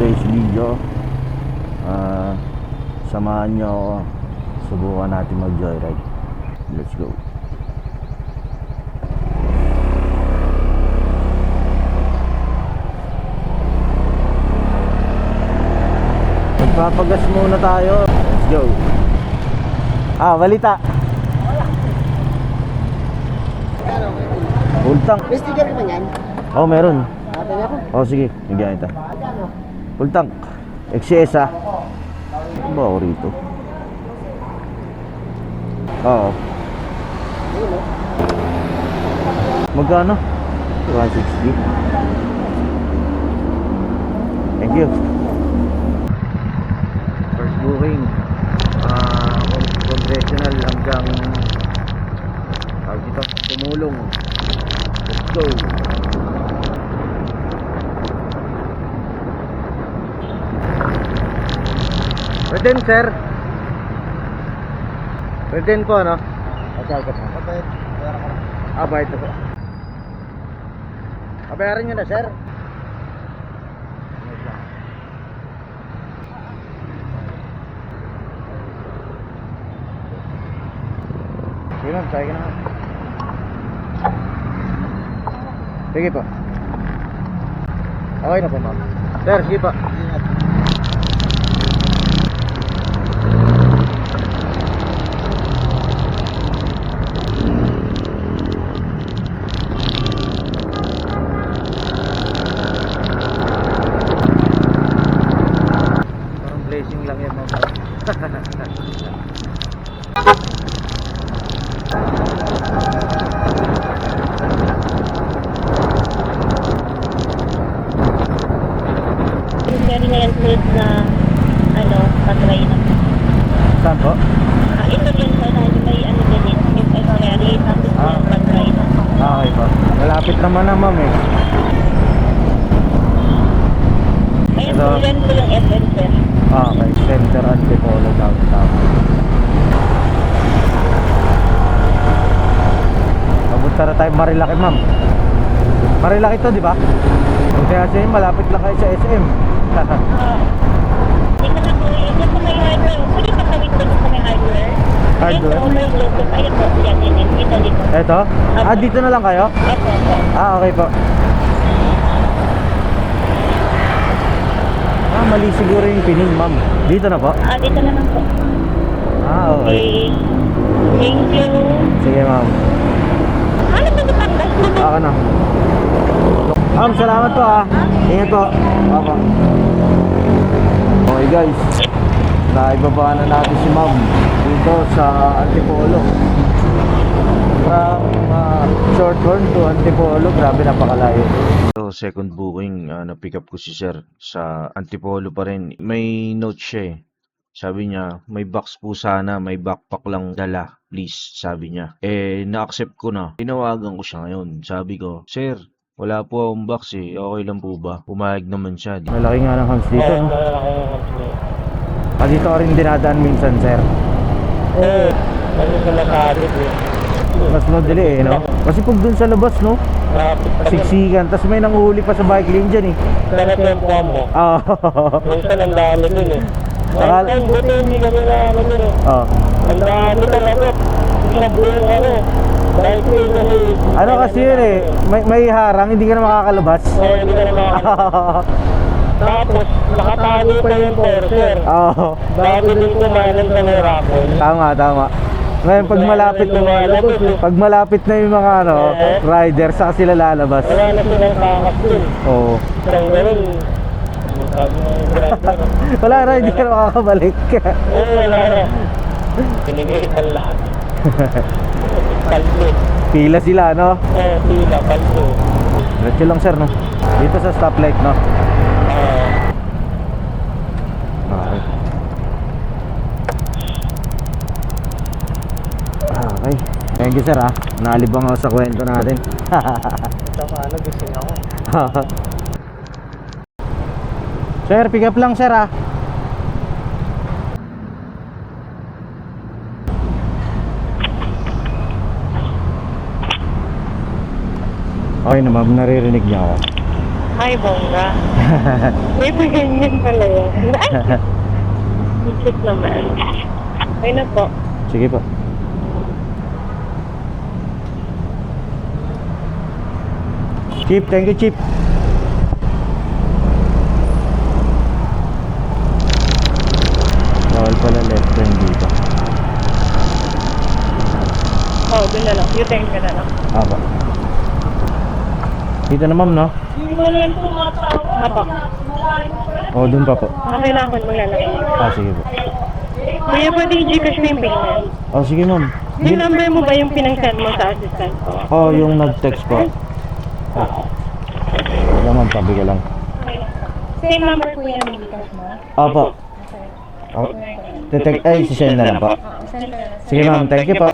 today's video. Samahan nyo ako. Subukan natin mag joyride. Let's go. Magpapagas muna tayo. Let's go. Balita. Full tank. May sticker naman yan? Oh, meron. Tabi ako. Oh, sige. Bigyan kita. Full tank. XCS Ano ba ako rito? Oo. Magkano? 160. Thank you. First booking. Congressional hanggang dito, Tumulong. Let's go. Pwede sir. Pwede po ano? Bayad na po. Bayaran nyo na sir. Sige ma'am, sabi ka na. Sige po. Okay na po ma'am. Sir, sige po. Blessing lang yan mga Yung na yan sulit na patry na. Saan po? Ito yan sa may ganit. Yung Ferrari, tapos yung patry na. Okay po. Malapit naman na ma'am eh. Ayun po yan po yung FN sir. Okay, Center Antipolo downtown. Papunta na tayo Marilaki ma'am. Marilaki to di ba? Kung kaya siya malapit lang kayo sa SM. Dito na po, ito po may hardware. Pwede pa kawit dito sa may hardware. Hardware? Ayun po, may Bluetooth. Ayun po, yan din. Dito. Eto? Dito na lang kayo? Opo. Okay po. Mali siguro yung pining ma'am. Dito na po? Dito naman po. Okay. Okay. Thank you. Sige ma'am. Ano ba napagdas mo? Ako na. Ma'am, salamat po Ingat po. Opo. Okay guys, naibabaan na natin si ma'am dito sa Antipolo. From Shorthorn to Antipolo, grabe napakalayo. So second booking, na-pick up ko si sir sa Antipolo pa rin. May note siya Sabi niya, may box po sana, may backpack lang dala, please, sabi niya. Na-accept ko na. Tinawagan ko siya ngayon. Sabi ko, sir, wala po akong box okay lang po ba? Pumayag naman siya. Malaki nga ng hams dito, no? Dito ka rin dinadaan minsan, sir. Sa Makati Mas madali no? Kasi pag dun sa labas, no? Siksikan, tas may nanguhuli pa sa bike lane dyan Sana tempo mo. Minsan ang dami nun buti hindi kami na ang dami talaga. Isang buong bike lane Ano kasi yun may harang, hindi ka na makakalabas. Hindi ka na makakalabas. Tapos, nakatali pa yung enforcer. Bago din kumanan sa Meracol. Tama. Ngayon pag malapit na yung mga rider, saka sila lalabas. Wala na silang takas dun. Isang ganun. Wala na, hindi ka na makakabalik. Wala na. Pinigitan lahat. Paldo. Pila sila, no? Pila, paldo. Diretso lang sir, no? Dito sa stoplight, no? Okay. Thank you sir Nalibang ako sa kwento natin. Ito paano gusto niya ako. Sir, pick up lang sir Okay na ma'am, naririnig niya ako. Ay, bongga. May pa ganyan pala yun. Isip naman. Ay na po. Sige po. Chip, thank you, Chip. Bawal pala left turn dito. Oh, dun na lang. U-turn ka na lang. Apa. Dito na ma'am, no? Apo. O, dun pa po. Okay na ako maglalagay. Sige po. Kuya, pwede i-Gcash mo yung payment. Sige ma'am. Yung number mo ba yung pinang-send mo sa assistant ko? Yung nag-text po. Wala ma'am, sabi ko lang. Same number kuya yung Gcash mo? Opo. Sisend na lang po. Send ka na. Sige ma'am, thank you po.